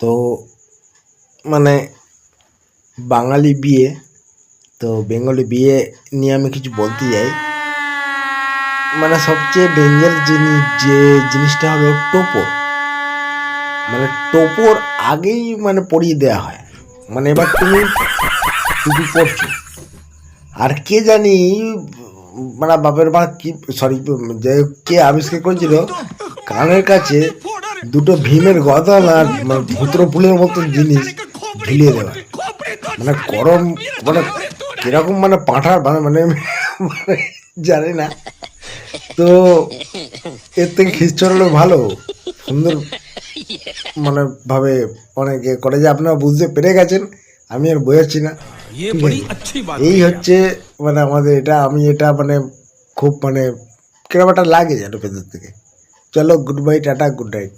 তো মানে বাঙালি বিয়ে, তো বেঙ্গলি বিয়ে নিয়ে আমি কিছু বলতে যাই। মানে সবচেয়ে ডেঞ্জার যে জিনিসটা হলো টোপর। মানে টোপর আগেই মানে পরিয়ে দেওয়া হয়। মানে এবার তুমি টুপি পরছো, আর কে জানি মানে বাপের মা কি, সরি, যে কে আবিষ্কার করেছিল কানের কাছে দুটো ভীমের গদাল আর মানে ভূত্র ফুলের মতো জিনিস ঝুলিয়ে দেওয়া। মানে গরম, মানে কিরকম মানে পাঁঠার মানে মানে মানে জানি না। তো এর থেকে খ্রিস্টান হলো ভালো, সুন্দর মানে ভাবে অনেকে করে, যে আপনারা বুঝতে পেরে গেছেন, আমি আর বোঝাচ্ছি না। ঠিক আছে, এই হচ্ছে মানে আমাদের এটা, আমি এটা মানে খুব মানে কিরকম একটা লাগে যেন ভেতর থেকে। চলো, good bye, tata, good night.